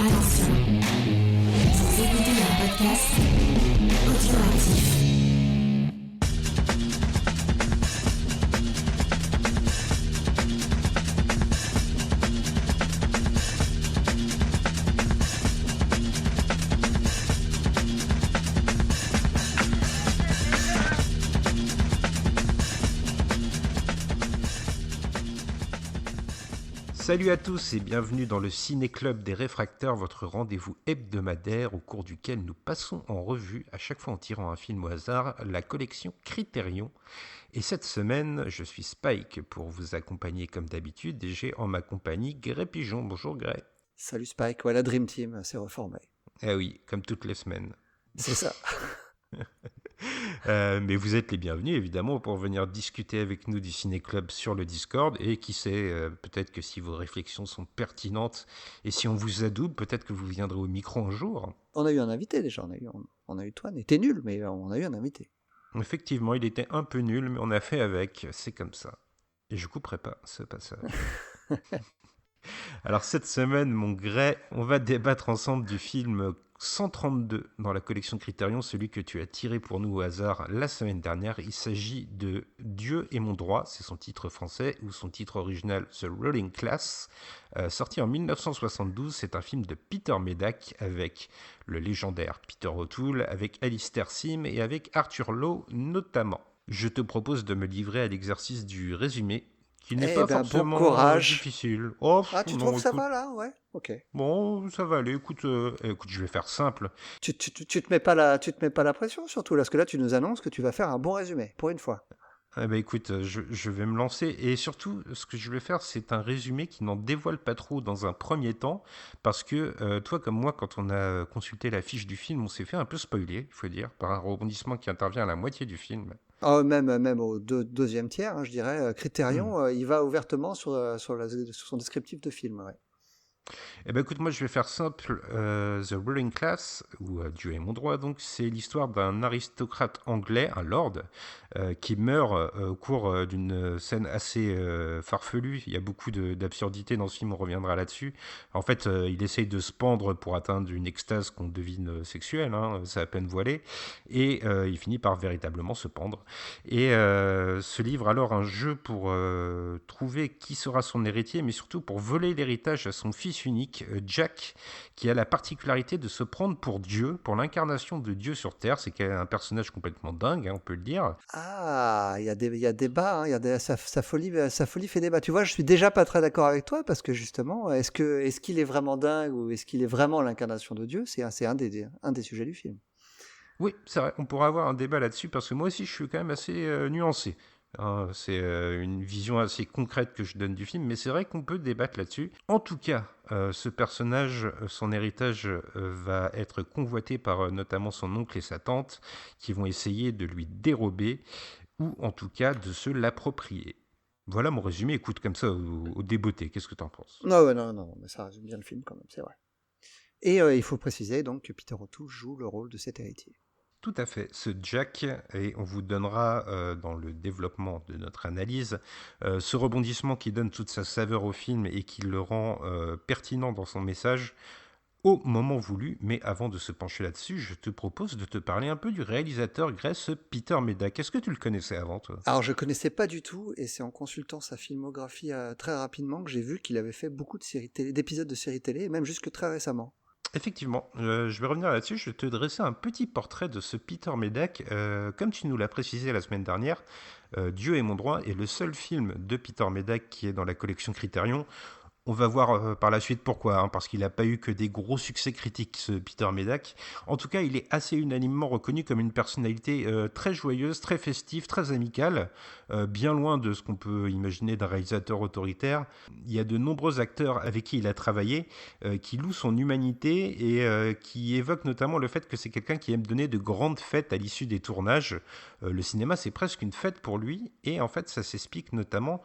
Attention, vous écoutez un podcast audioactif. Salut à tous et bienvenue dans le Ciné-Club des Réfracteurs, votre rendez-vous hebdomadaire au cours duquel nous passons en revue, à chaque fois en tirant un film au hasard, la collection Criterion. Et cette semaine, je suis Spike pour vous accompagner comme d'habitude et j'ai en ma compagnie Grey Pigeon. Bonjour Grey. Salut Spike, ouais, la Dream Team s'est reformée. Eh oui, comme toutes les semaines. C'est ça. Mais vous êtes les bienvenus évidemment pour venir discuter avec nous du Ciné-Club sur le Discord et qui sait, peut-être que si vos réflexions sont pertinentes et si on vous adoube, peut-être que vous viendrez au micro un jour. On a eu un invité déjà, on a eu Toine, il était nul mais on a eu un invité. Effectivement, il était un peu nul mais on a fait avec, c'est comme ça. Et je couperai pas ce passage. Alors cette semaine, mon Grey, on va débattre ensemble du film 132 dans la collection Criterion, celui que tu as tiré pour nous au hasard la semaine dernière. Il s'agit de Dieu est mon droit, c'est son titre français, ou son titre original The Ruling Class, sorti en 1972. C'est un film de Peter Medak avec le légendaire Peter O'Toole, avec Alistair Sim et avec Arthur Lowe notamment. Je te propose de me livrer à l'exercice du résumé, qui n'est pas forcément bon courage. difficile. Oh, Tu non, trouves que ça écoute, va là? Ouais, ok. Bon, ça va aller. Écoute, je vais faire simple. Tu te mets pas la pression surtout là, parce que là tu nous annonces que tu vas faire un bon résumé, pour une fois. Eh ben, écoute, je vais me lancer. Et surtout, ce que je vais faire, c'est un résumé qui n'en dévoile pas trop dans un premier temps. Parce que toi, comme moi, quand on a consulté la fiche du film, on s'est fait un peu spoiler, il faut dire, par un rebondissement qui intervient à la moitié du film. Oh, même au deuxième tiers, hein, je dirais, Criterion, il va ouvertement sur son descriptif de film. Ouais. Eh ben écoute, moi je vais faire simple. The Ruling Class, ou Dieu est mon droit, donc, c'est l'histoire d'un aristocrate anglais, un lord, qui meurt au cours d'une scène assez farfelue. Il y a beaucoup d'absurdités dans ce film, on reviendra là-dessus. En fait, il essaye de se pendre pour atteindre une extase qu'on devine sexuelle, hein, c'est à peine voilé, et il finit par véritablement se pendre. Et se livre alors un jeu pour trouver qui sera son héritier, mais surtout pour voler l'héritage à son fils unique, Jack, qui a la particularité de se prendre pour Dieu, pour l'incarnation de Dieu sur Terre. C'est un personnage complètement dingue, hein, on peut le dire. Ah, il y a débat, hein, sa folie fait débat. Tu vois, je suis déjà pas très d'accord avec toi parce que justement, est-ce qu'il est vraiment dingue ou est-ce qu'il est vraiment l'incarnation de Dieu? C'est un des sujets du film. Oui, c'est vrai, on pourra avoir un débat là-dessus, parce que moi aussi je suis quand même assez nuancé. Hein, c'est une vision assez concrète que je donne du film, mais c'est vrai qu'on peut débattre là-dessus. En tout cas, ce personnage, son héritage va être convoité par notamment son oncle et sa tante, qui vont essayer de lui dérober, ou en tout cas de se l'approprier. Voilà mon résumé, écoute comme ça au débeauté, qu'est-ce que t'en penses? Non, mais ça résume bien le film quand même, c'est vrai. Et il faut préciser donc que Peter O'Toole joue le rôle de cet héritier. Tout à fait, ce Jack, et on vous donnera dans le développement de notre analyse ce rebondissement qui donne toute sa saveur au film et qui le rend pertinent dans son message au moment voulu. Mais avant de se pencher là-dessus, je te propose de te parler un peu du réalisateur Grace Peter Medak. Est-ce que tu le connaissais avant, toi? Alors je connaissais pas du tout et c'est en consultant sa filmographie très rapidement que j'ai vu qu'il avait fait beaucoup d'épisodes de séries télé et même jusque très récemment. Effectivement, je vais revenir là-dessus. Je vais te dresser un petit portrait de ce Peter Medak. Comme tu nous l'as précisé la semaine dernière, Dieu est mon droit est le seul film de Peter Medak qui est dans la collection Criterion. On va voir par la suite pourquoi, hein, parce qu'il n'a pas eu que des gros succès critiques, ce Peter Medak. En tout cas, il est assez unanimement reconnu comme une personnalité très joyeuse, très festive, très amicale, bien loin de ce qu'on peut imaginer d'un réalisateur autoritaire. Il y a de nombreux acteurs avec qui il a travaillé, qui louent son humanité et qui évoquent notamment le fait que c'est quelqu'un qui aime donner de grandes fêtes à l'issue des tournages. Le cinéma, c'est presque une fête pour lui, et en fait, ça s'explique notamment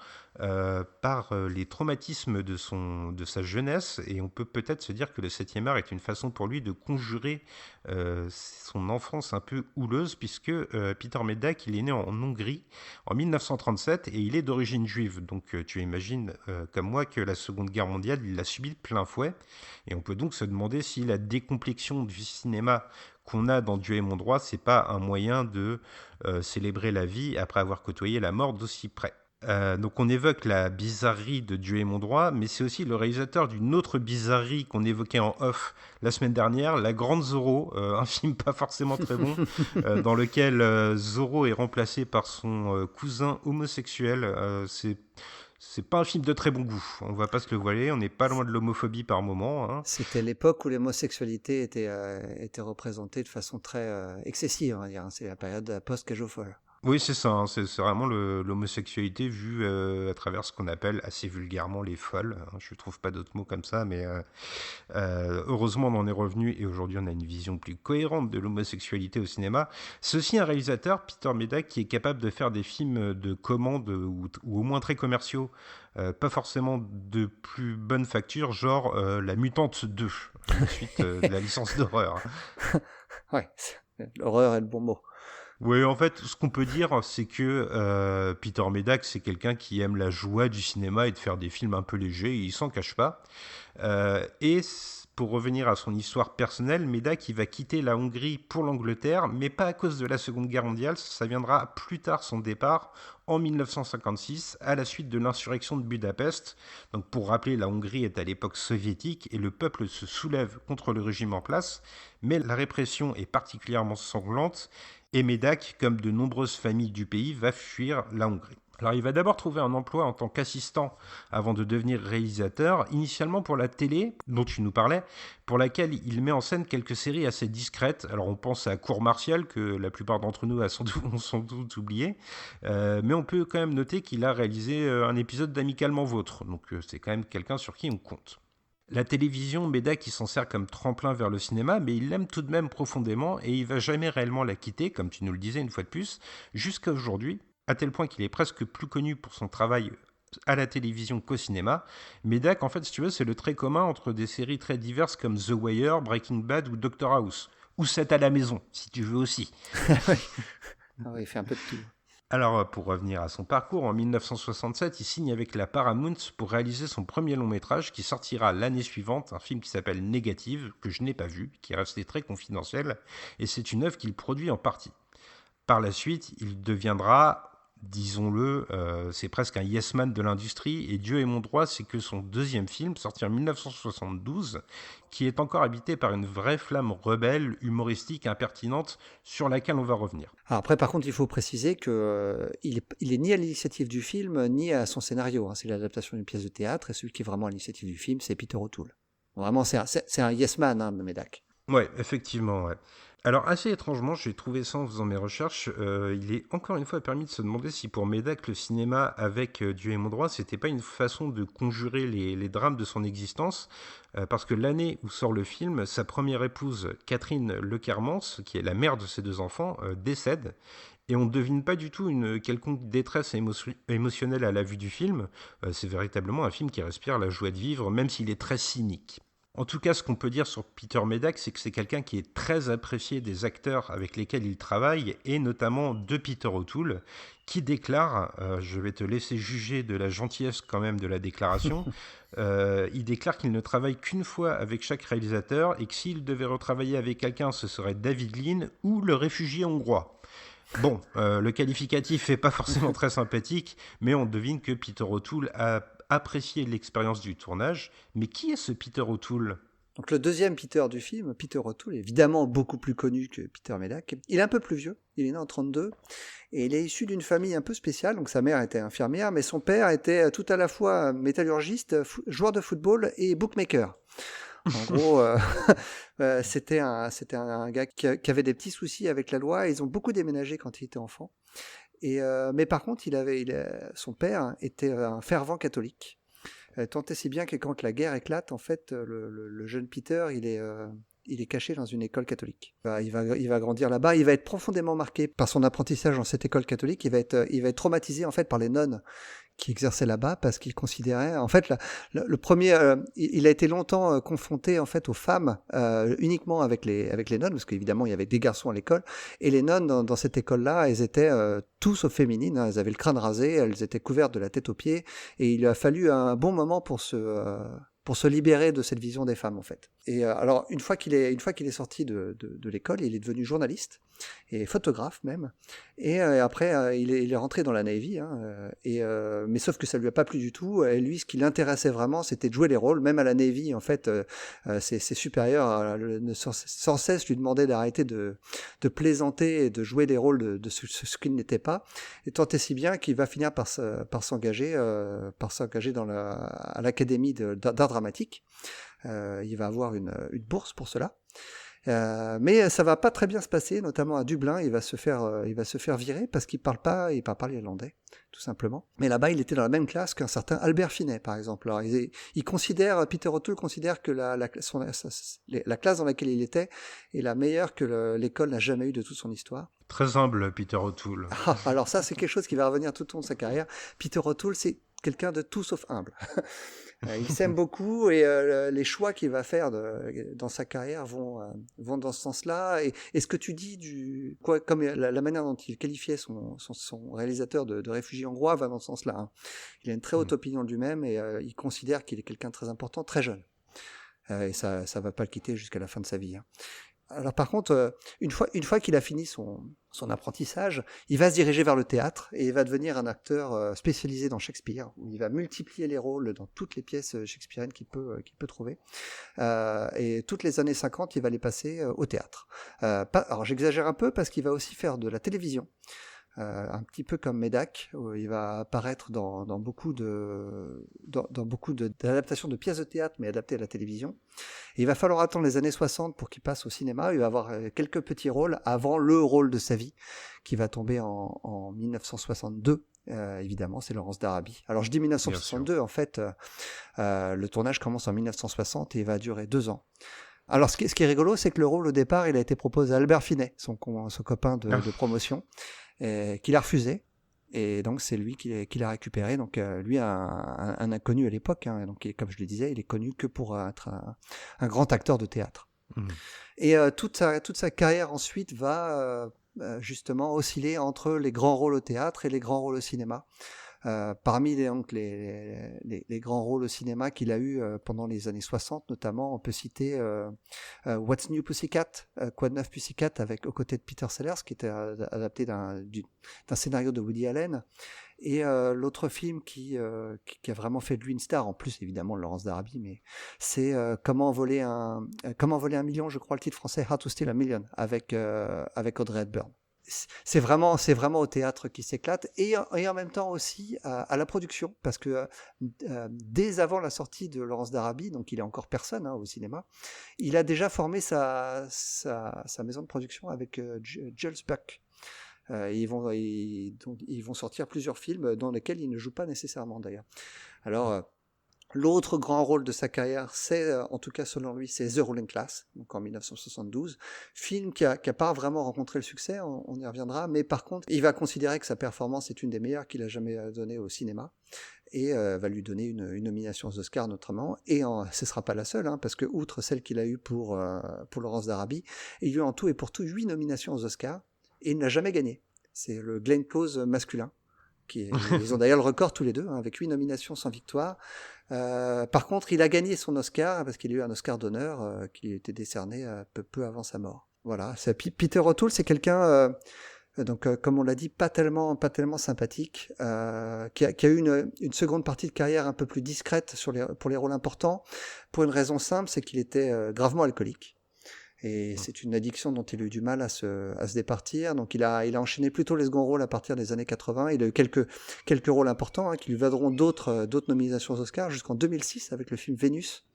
par les traumatismes de son de sa jeunesse, et on peut peut-être se dire que le 7e art est une façon pour lui de conjurer son enfance un peu houleuse, puisque Peter Medak, il est né en Hongrie en 1937 et il est d'origine juive. Donc tu imagines comme moi que la Seconde Guerre mondiale, il l'a subi de plein fouet, et on peut donc se demander si la décomplexion du cinéma qu'on a dans Dieu est mon droit, c'est pas un moyen de célébrer la vie après avoir côtoyé la mort d'aussi près. Donc on évoque la bizarrerie de Dieu est mon droit, mais c'est aussi le réalisateur d'une autre bizarrerie qu'on évoquait en off la semaine dernière, La Grande Zorro, un film pas forcément très bon, dans lequel Zorro est remplacé par son cousin homosexuel. C'est pas un film de très bon goût, on va pas se le voiler, on n'est pas loin de l'homophobie par moment. Hein. C'était l'époque où l'homosexualité était représentée de façon très excessive, on va dire. C'est la période post-Cage aux folles. Oui, c'est ça, hein, c'est vraiment l'homosexualité vue à travers ce qu'on appelle assez vulgairement les folles. Hein, je ne trouve pas d'autres mots comme ça, mais heureusement on en est revenu et aujourd'hui on a une vision plus cohérente de l'homosexualité au cinéma. C'est aussi un réalisateur, Peter Medak, qui est capable de faire des films de commande ou au moins très commerciaux, pas forcément de plus bonne facture, genre La Mutante 2, la suite de la licence d'horreur. Ouais, l'horreur est le bon mot. Oui, en fait, ce qu'on peut dire, c'est que Peter Medak, c'est quelqu'un qui aime la joie du cinéma et de faire des films un peu légers, il s'en cache pas. Pour revenir à son histoire personnelle, Medak, il va quitter la Hongrie pour l'Angleterre, mais pas à cause de la Seconde Guerre mondiale, ça viendra plus tard son départ, en 1956, à la suite de l'insurrection de Budapest. Donc pour rappeler, la Hongrie est à l'époque soviétique et le peuple se soulève contre le régime en place, mais la répression est particulièrement sanglante, et Medak, comme de nombreuses familles du pays, va fuir la Hongrie. Alors il va d'abord trouver un emploi en tant qu'assistant avant de devenir réalisateur, initialement pour la télé, dont tu nous parlais, pour laquelle il met en scène quelques séries assez discrètes. Alors on pense à Cour Martial, que la plupart d'entre nous ont sans doute oublié, mais on peut quand même noter qu'il a réalisé un épisode d'Amicalement Vôtre, donc c'est quand même quelqu'un sur qui on compte. La télévision, Medak, il s'en sert comme tremplin vers le cinéma, mais il l'aime tout de même profondément et il va jamais réellement la quitter, comme tu nous le disais une fois de plus, jusqu'à aujourd'hui, à tel point qu'il est presque plus connu pour son travail à la télévision qu'au cinéma. Medak, en fait, si tu veux, c'est le trait commun entre des séries très diverses comme The Wire, Breaking Bad ou Doctor House, ou 7 à la maison, si tu veux aussi. Ah oui, il fait un peu de tout. Alors, pour revenir à son parcours, en 1967, il signe avec la Paramount pour réaliser son premier long-métrage qui sortira l'année suivante, un film qui s'appelle Négative, que je n'ai pas vu, qui est resté très confidentiel, et c'est une œuvre qu'il produit en partie. Par la suite, il deviendra, disons-le, c'est presque un yes man de l'industrie, et Dieu est mon droit, c'est que son deuxième film, sorti en 1972, qui est encore habité par une vraie flamme rebelle, humoristique, impertinente, sur laquelle on va revenir. Alors après, par contre, il faut préciser qu'il est ni à l'initiative du film, ni à son scénario. Hein. C'est l'adaptation d'une pièce de théâtre, et celui qui est vraiment à l'initiative du film, c'est Peter O'Toole. Vraiment, c'est un yes man, hein, Medak. Ouais, effectivement, ouais. Alors, assez étrangement, j'ai trouvé ça en faisant mes recherches, il est encore une fois permis de se demander si pour Medak, le cinéma avec Dieu est mon droit, c'était pas une façon de conjurer les drames de son existence, parce que l'année où sort le film, sa première épouse, Catherine Lecarmans, qui est la mère de ses deux enfants, décède, et on ne devine pas du tout une quelconque détresse émotionnelle à la vue du film. C'est véritablement un film qui respire la joie de vivre, même s'il est très cynique. En tout cas, ce qu'on peut dire sur Peter Medak, c'est que c'est quelqu'un qui est très apprécié des acteurs avec lesquels il travaille, et notamment de Peter O'Toole, qui déclare, je vais te laisser juger de la gentillesse quand même de la déclaration, il déclare qu'il ne travaille qu'une fois avec chaque réalisateur, et que s'il devait retravailler avec quelqu'un, ce serait David Lean ou le réfugié hongrois. Bon, le qualificatif n'est pas forcément très sympathique, mais on devine que Peter O'Toole a apprécié l'expérience du tournage. Mais qui est ce Peter O'Toole ? Donc le deuxième Peter du film, Peter O'Toole, est évidemment beaucoup plus connu que Peter Medak. Il est un peu plus vieux, il est né en 1932, et il est issu d'une famille un peu spéciale. Donc sa mère était infirmière, mais son père était tout à la fois métallurgiste, joueur de football et bookmaker. En gros, c'était un gars qui avait des petits soucis avec la loi. Ils ont beaucoup déménagé quand il était enfant. Mais par contre, son père était un fervent catholique. Tant et si bien que quand la guerre éclate, en fait, le jeune Peter, il est caché dans une école catholique. Il va grandir là-bas. Il va être profondément marqué par son apprentissage dans cette école catholique. Il va être traumatisé en fait par les nonnes qui exerçait là-bas parce qu'il considérait, en fait, le premier, il a été longtemps confronté en fait aux femmes uniquement avec les nonnes, parce qu'évidemment il y avait des garçons à l'école, et les nonnes dans cette école-là, elles étaient tous sauf féminines, hein, elles avaient le crâne rasé, elles étaient couvertes de la tête aux pieds, et il a fallu un bon moment pour se libérer de cette vision des femmes en fait. Et alors une fois qu'il est sorti de l'école, il est devenu journaliste et photographe même. Et après il est rentré dans la Navy, hein, mais sauf que ça lui a pas plu du tout. Et lui, ce qui l'intéressait vraiment, c'était de jouer les rôles. Même à la Navy, en fait, ses supérieurs sans cesse lui demandaient d'arrêter de plaisanter et de jouer des rôles de ce qu'il n'était pas. Et tant et si bien qu'il va finir par s'engager à l'académie d'art dramatique. Il va avoir une bourse pour cela. Mais ça va pas très bien se passer, notamment à Dublin. Il va se faire virer parce qu'il parle pas l'irlandais, tout simplement. Mais là-bas, il était dans la même classe qu'un certain Albert Finney, par exemple. Alors, Peter O'Toole considère que la classe dans laquelle il était est la meilleure que l'école n'a jamais eue de toute son histoire. Très humble, Peter O'Toole. Alors ça, c'est quelque chose qui va revenir tout au long de sa carrière. Peter O'Toole, c'est quelqu'un de tout sauf humble. Il s'aime beaucoup et les choix qu'il va faire dans sa carrière vont dans ce sens-là. Et ce que tu dis comme la manière dont il qualifiait son réalisateur de réfugié hongrois va dans ce sens-là. Hein. Il a une très haute opinion de lui-même et il considère qu'il est quelqu'un de très important, très jeune. Et ça va pas le quitter jusqu'à la fin de sa vie. Hein. Alors par contre, une fois qu'il a fini son apprentissage, il va se diriger vers le théâtre et il va devenir un acteur spécialisé dans Shakespeare, où il va multiplier les rôles dans toutes les pièces shakespeariennes qu'il peut trouver. Et toutes les années 50, il va les passer au théâtre. Alors j'exagère un peu parce qu'il va aussi faire de la télévision. Un petit peu comme Medak, où il va apparaître dans beaucoup d'adaptations de pièces de théâtre, mais adaptées à la télévision. Et il va falloir attendre les années 60 pour qu'il passe au cinéma. Il va avoir quelques petits rôles avant le rôle de sa vie, qui va tomber en 1962. Évidemment, c'est Laurence d'Arabie. Alors je dis 1962, en fait, le tournage commence en 1960 et il va durer 2 ans. Alors ce qui est rigolo, c'est que le rôle au départ, il a été proposé à Albert Finney, son copain de promotion, qu'il a refusé. Et donc c'est lui qui l'a récupéré. Donc lui un inconnu à l'époque. Hein, donc comme je le disais, il est connu que pour être un grand acteur de théâtre. Mmh. Et toute sa carrière ensuite va justement osciller entre les grands rôles au théâtre et les grands rôles au cinéma. Parmi les grands rôles au cinéma qu'il a eu pendant les années 60 notamment, on peut citer What's New Pussycat, Quoi de neuf Pussycat, aux côtés de Peter Sellers, qui était adapté d'un scénario de Woody Allen, et l'autre film qui a vraiment fait de lui une star, en plus évidemment de Laurence d'Arabie, mais c'est Comment voler un million, je crois le titre français, How to Steal a Million, avec Audrey Hepburn. C'est vraiment au théâtre qu'il s'éclate et en même temps aussi à la production, parce que dès avant la sortie de Laurence d'Arabie, donc il est encore personne au cinéma, il a déjà formé sa maison de production avec Jules Buck. Ils vont sortir plusieurs films dans lesquels il ne joue pas nécessairement d'ailleurs. Alors l'autre grand rôle de sa carrière, c'est, en tout cas selon lui, c'est The Ruling Class, donc en 1972. Film qui a pas vraiment rencontré le succès, on y reviendra, mais par contre, il va considérer que sa performance est une des meilleures qu'il a jamais donnée au cinéma, et va lui donner une nomination aux Oscars notamment, et ce sera pas la seule, hein, parce que outre celle qu'il a eue pour Laurence d'Arabie, il y a eu en tout et pour tout 8 nominations aux Oscars, et il n'a jamais gagné. C'est le Glenn Close masculin. Ils ont d'ailleurs le record tous les deux, hein, avec 8 nominations sans victoire. Par contre, il a gagné son Oscar parce qu'il a eu un Oscar d'honneur qui lui a été décerné peu avant sa mort. Voilà, Peter O'Toole, c'est quelqu'un, comme on l'a dit, pas tellement sympathique, qui a eu une seconde partie de carrière un peu plus discrète pour les rôles importants, pour une raison simple, c'est qu'il était gravement alcoolique. Et c'est une addiction dont il a eu du mal à se départir. Donc il a enchaîné plutôt les seconds rôles à partir des années 80. Il a eu quelques rôles importants qui lui vaudront d'autres nominations aux Oscars jusqu'en 2006 avec le film Vénus.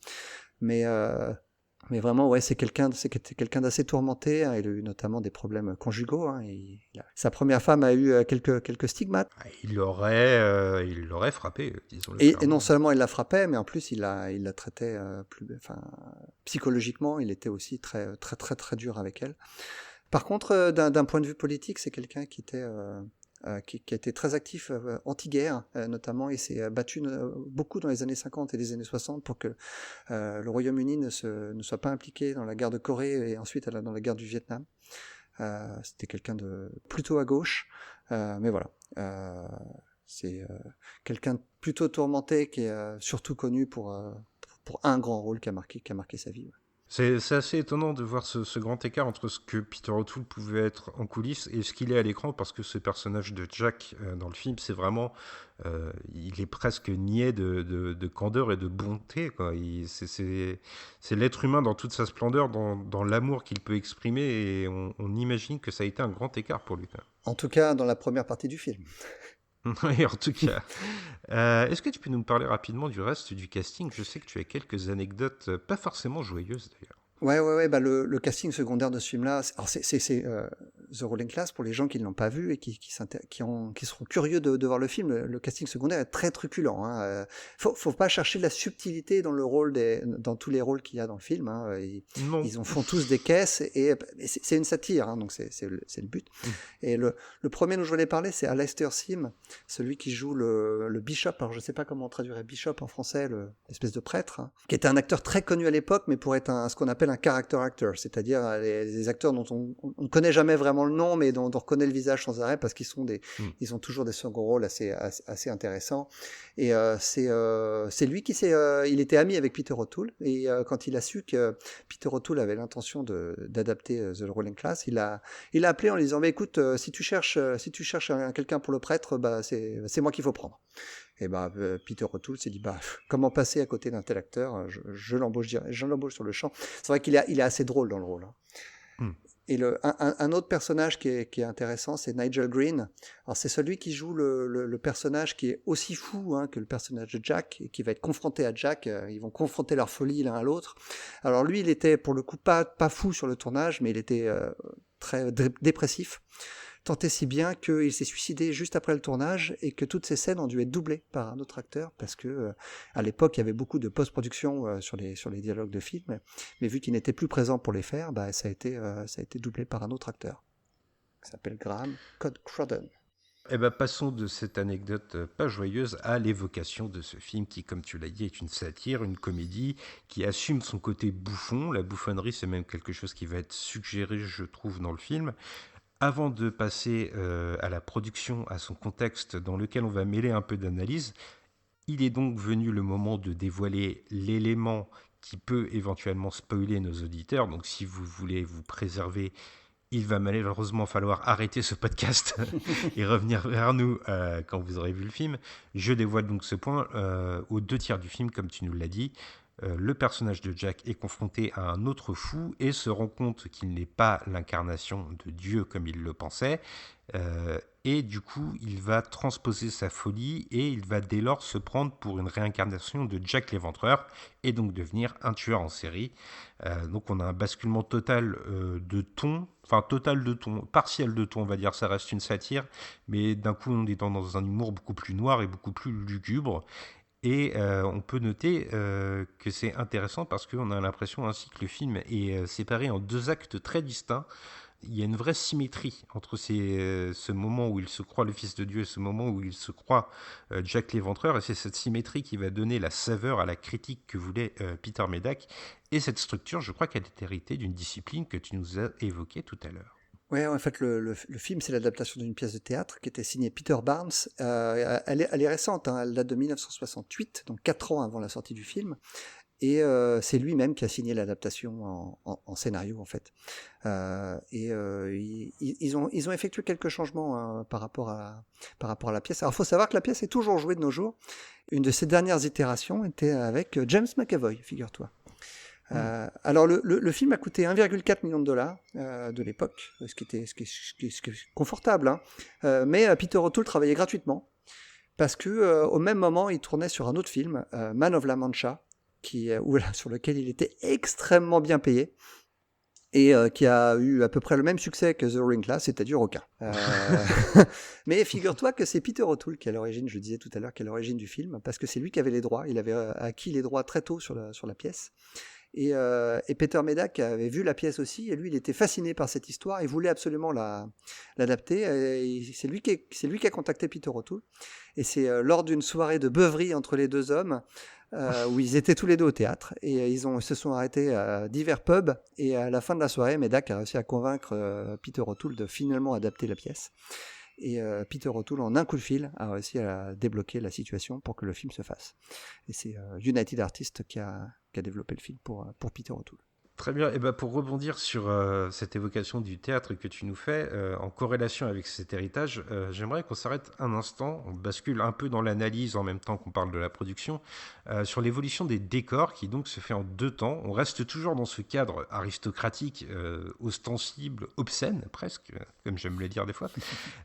Mais vraiment, ouais, c'est quelqu'un d'assez tourmenté. Hein. Il a eu notamment des problèmes conjugaux. Hein. Sa première femme a eu quelques stigmates. Il l'aurait frappé, disons-le. Et non seulement il la frappait, mais en plus il la traitait psychologiquement. Il était aussi très très très très dur avec elle. Par contre, d'un point de vue politique, c'est quelqu'un qui était qui a été très actif anti-guerre, notamment, et s'est battu beaucoup dans les années 50 et les années 60 pour que le Royaume-Uni ne soit pas impliqué dans la guerre de Corée et ensuite dans la guerre du Vietnam. C'était quelqu'un de plutôt à gauche, mais voilà. C'est quelqu'un de plutôt tourmenté qui est surtout connu pour un grand rôle qui a marqué sa vie. Ouais. C'est assez étonnant de voir ce grand écart entre ce que Peter O'Toole pouvait être en coulisses et ce qu'il est à l'écran, parce que ce personnage de Jack dans le film, c'est vraiment... il est presque niais de candeur et de bonté, quoi. C'est l'être humain dans toute sa splendeur, dans l'amour qu'il peut exprimer, et on imagine que ça a été un grand écart pour lui, quoi. En tout cas, dans la première partie du film. Oui, en tout cas. Est-ce que tu peux nous parler rapidement du reste du casting ? Je sais que tu as quelques anecdotes, pas forcément joyeuses d'ailleurs. Ouais, bah le casting secondaire de ce film-là, c'est The Ruling Class, pour les gens qui ne l'ont pas vu et qui seront curieux de voir le film. Le casting secondaire est très truculent. Hein. Faut pas chercher de la subtilité dans le rôle dans tous les rôles qu'il y a dans le film. Hein. Ils font tous des caisses et c'est une satire, hein, donc c'est le but. Et le premier dont je voulais parler, c'est Alastair Sim, celui qui joue le Bishop. Alors je sais pas comment on traduirait Bishop en français, l'espèce de prêtre, hein, qui était un acteur très connu à l'époque, mais pour être ce qu'on appelle un character actor, c'est-à-dire les acteurs dont on ne connaît jamais vraiment le nom, mais dont on reconnaît le visage sans arrêt parce qu'ils ils ont toujours des seconds rôles assez intéressants. Et c'est lui qui il était ami avec Peter O'Toole, et quand il a su que Peter O'Toole avait l'intention d'adapter The Ruling Class, il a appelé en lui disant écoute, si tu cherches quelqu'un pour le prêtre, bah c'est moi qu'il faut prendre. Et Peter O'Toole s'est dit comment passer à côté d'un tel acteur, je l'embauche sur le champ. C'est vrai qu'il est assez drôle dans le rôle. Hein. Et un autre personnage qui est intéressant, c'est Nigel Green. Alors c'est celui qui joue le personnage qui est aussi fou, hein, que le personnage de Jack, et qui va être confronté à Jack. Ils vont confronter leur folie l'un à l'autre. Alors lui, il était pour le coup pas fou sur le tournage, mais il était très dépressif. Tant et si bien qu'il s'est suicidé juste après le tournage et que toutes ces scènes ont dû être doublées par un autre acteur parce que à l'époque il y avait beaucoup de post-production sur les dialogues de film, mais vu qu'il n'était plus présent pour les faire, ça a été doublé par un autre acteur qui s'appelle Graham Crudden. Passons de cette anecdote pas joyeuse à l'évocation de ce film qui, comme tu l'as dit, est une satire, une comédie qui assume son côté bouffon. La bouffonnerie, c'est même quelque chose qui va être suggéré, je trouve, dans le film. Avant de passer à la production, à son contexte dans lequel on va mêler un peu d'analyse, il est donc venu le moment de dévoiler l'élément qui peut éventuellement spoiler nos auditeurs. Donc si vous voulez vous préserver, il va malheureusement falloir arrêter ce podcast et revenir vers nous quand vous aurez vu le film. Je dévoile donc ce point aux 2/3 du film, comme tu nous l'as dit. Le personnage de Jack est confronté à un autre fou et se rend compte qu'il n'est pas l'incarnation de Dieu comme il le pensait. Et du coup, il va transposer sa folie et il va dès lors se prendre pour une réincarnation de Jack l'Éventreur et donc devenir un tueur en série. Donc on a un basculement total de ton, partiel de ton, on va dire, ça reste une satire, mais d'un coup on est dans un humour beaucoup plus noir et beaucoup plus lugubre. Et on peut noter que c'est intéressant parce qu'on a l'impression ainsi que le film est séparé en 2 actes très distincts. Il y a une vraie symétrie entre ce moment où il se croit le Fils de Dieu et ce moment où il se croit Jack l'Éventreur. Et c'est cette symétrie qui va donner la saveur à la critique que voulait Peter Medak. Et cette structure, je crois qu'elle est héritée d'une discipline que tu nous as évoquée tout à l'heure. Ouais, en fait, le film, c'est l'adaptation d'une pièce de théâtre qui était signée Peter Barnes. Elle est récente, hein, elle date de 1968, donc 4 ans avant la sortie du film. Et c'est lui-même qui a signé l'adaptation en scénario, en fait. Ils ont effectué quelques changements par rapport à la pièce. Alors, il faut savoir que la pièce est toujours jouée de nos jours. Une de ses dernières itérations était avec James McAvoy, figure-toi. Alors le film a coûté 1,4 million de dollars de l'époque, ce qui est confortable, hein. Mais Peter O'Toole travaillait gratuitement parce que au même moment il tournait sur un autre film, Man of La Mancha, sur lequel il était extrêmement bien payé et qui a eu à peu près le même succès que The Ruling Class, c'est-à-dire aucun. Mais figure-toi que c'est Peter O'Toole qui est à l'origine, je le disais tout à l'heure, qui est à l'origine du film, parce que c'est lui qui avait les droits, il avait acquis les droits très tôt sur la pièce. Et Peter Medak avait vu la pièce aussi, et lui, il était fasciné par cette histoire, il voulait absolument l'adapter, et c'est lui qui a contacté Peter O'Toole, et c'est lors d'une soirée de beuverie entre les deux hommes, où ils étaient tous les deux au théâtre, et ils se sont arrêtés à divers pubs, et à la fin de la soirée, Medak a réussi à convaincre Peter O'Toole de finalement adapter la pièce. Et Peter O'Toole, en un coup de fil, a réussi à débloquer la situation pour que le film se fasse. Et c'est United Artists qui a développé le film pour Peter O'Toole. Très bien. Et ben pour rebondir sur cette évocation du théâtre que tu nous fais, en corrélation avec cet héritage, j'aimerais qu'on s'arrête un instant, on bascule un peu dans l'analyse en même temps qu'on parle de la production, sur l'évolution des décors qui donc se fait en 2 temps. On reste toujours dans ce cadre aristocratique, ostensible, obscène presque, comme j'aime le dire des fois,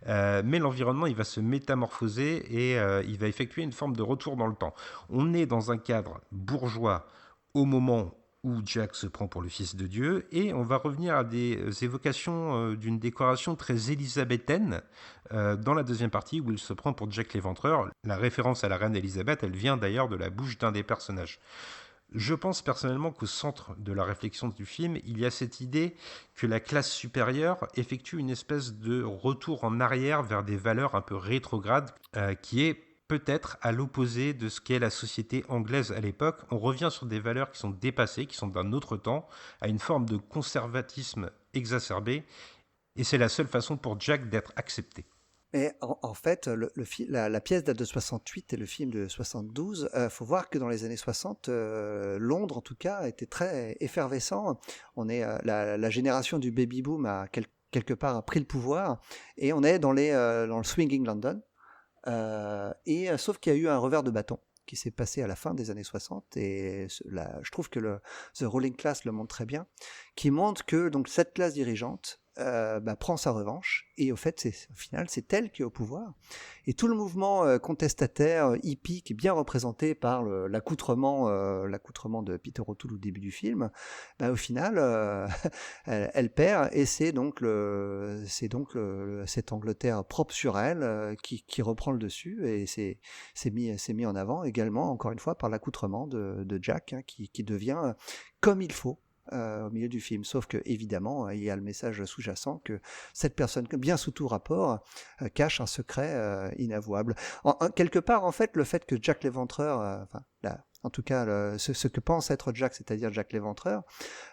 mais l'environnement il va se métamorphoser et il va effectuer une forme de retour dans le temps. On est dans un cadre bourgeois au moment où Jack se prend pour le fils de Dieu, et on va revenir à des évocations d'une décoration très élisabéthaine dans la deuxième partie où il se prend pour Jack l'Éventreur. La référence à la reine Élisabeth, elle vient d'ailleurs de la bouche d'un des personnages. Je pense personnellement qu'au centre de la réflexion du film, il y a cette idée que la classe supérieure effectue une espèce de retour en arrière vers des valeurs un peu rétrogrades qui est peut-être à l'opposé de ce qu'est la société anglaise à l'époque. On revient sur des valeurs qui sont dépassées, qui sont d'un autre temps, à une forme de conservatisme exacerbé, et c'est la seule façon pour Jack d'être accepté. Mais en fait, la pièce date de 68 et le film de 72. Faut voir que dans les années 60, Londres, en tout cas, était très effervescent. On est la génération du baby-boom a quelque part a pris le pouvoir, et on est dans le swinging London. Sauf qu'il y a eu un revers de bâton qui s'est passé à la fin des années 60, et je trouve que The Ruling Class le montre très bien, qui montre que donc cette classe dirigeante prend sa revanche, et au fait au final c'est elle qui est au pouvoir, et tout le mouvement contestataire hippie qui est bien représenté par l'accoutrement de Peter O'Toole au début du film, au final elle perd, et c'est donc cette Angleterre propre sur elle qui reprend le dessus, et c'est mis en avant également encore une fois par l'accoutrement de Jack, qui devient comme il faut au milieu du film, sauf que évidemment il y a le message sous-jacent que cette personne, bien sous tout rapport, cache un secret inavouable. Quelque part, en fait, le fait que Jack l'Éventreur, en tout cas ce que pense être Jack, c'est-à-dire Jack l'Éventreur,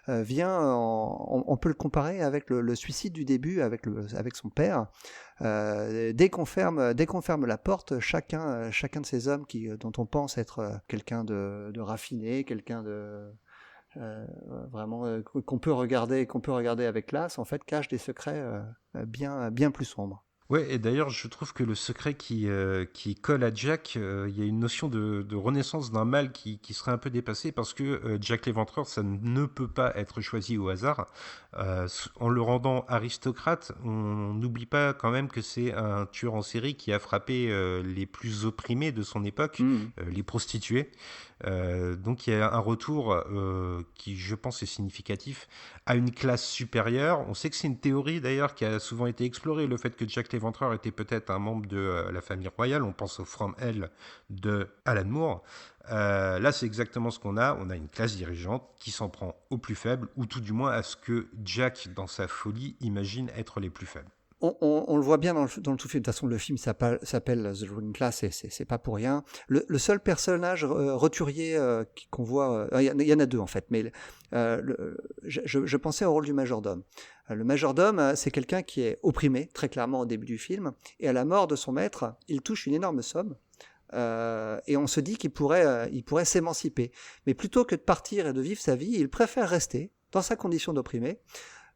on peut le comparer avec le suicide du début avec son père. Dès qu'on ferme la porte, chacun de ces hommes dont on pense être quelqu'un de raffiné, quelqu'un de vraiment qu'on peut regarder avec classe, en fait cache des secrets bien plus sombres. Ouais, et d'ailleurs, je trouve que le secret qui colle à Jack, il y a une notion de renaissance d'un mal qui serait un peu dépassée, parce que Jack l'Éventreur, ça ne peut pas être choisi au hasard. En le rendant aristocrate, on n'oublie pas quand même que c'est un tueur en série qui a frappé les plus opprimés de son époque, les prostituées. Donc il y a un retour qui, je pense, est significatif à une classe supérieure. On sait que c'est une théorie d'ailleurs qui a souvent été explorée, le fait que Jack l'Éventreur était peut-être un membre de la famille royale. On pense au From Hell de Alan Moore. Là, c'est exactement ce qu'on a. On a une classe dirigeante qui s'en prend aux plus faibles, ou tout du moins à ce que Jack, dans sa folie, imagine être les plus faibles. On le voit bien dans le tout film. De toute façon, le film s'appelle The Ruling Class, et c'est pas pour rien. Le seul personnage roturier qu'on voit, il y en a 2 en fait, mais je pensais au rôle du majordome. Le majordome, c'est quelqu'un qui est opprimé, très clairement au début du film, et à la mort de son maître, il touche une énorme somme. Et on se dit qu'il pourrait s'émanciper. Mais plutôt que de partir et de vivre sa vie, il préfère rester dans sa condition d'opprimé,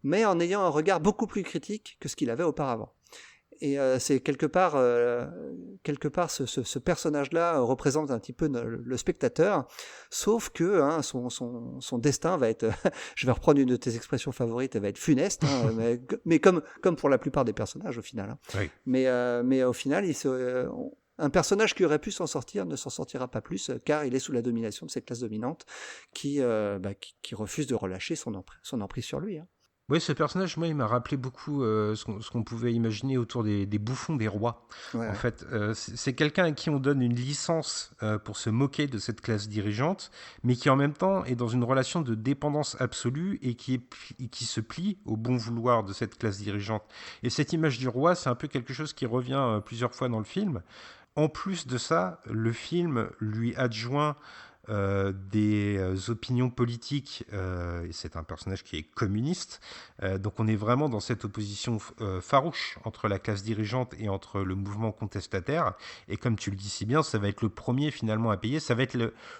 mais en ayant un regard beaucoup plus critique que ce qu'il avait auparavant. Et c'est quelque part ce personnage-là représente un petit peu le spectateur, sauf que son destin va être, je vais reprendre une de tes expressions favorites, elle va être funeste, mais comme pour la plupart des personnages au final. Hein. Oui. Mais au final, un personnage qui aurait pu s'en sortir ne s'en sortira pas plus, car il est sous la domination de cette classe dominante qui refuse de relâcher son emprise sur lui. Hein. Oui, ce personnage, moi, il m'a rappelé beaucoup ce qu'on pouvait imaginer autour des bouffons des rois. Ouais, En ouais. fait, c'est quelqu'un à qui on donne une licence pour se moquer de cette classe dirigeante, mais qui en même temps est dans une relation de dépendance absolue et qui se plie au bon vouloir de cette classe dirigeante. Et cette image du roi, c'est un peu quelque chose qui revient plusieurs fois dans le film. En plus de ça, le film lui adjoint des opinions politiques, et c'est un personnage qui est communiste, donc on est vraiment dans cette opposition farouche entre la classe dirigeante et entre le mouvement contestataire, et comme tu le dis si bien, ça va être le premier finalement à payer, ça va être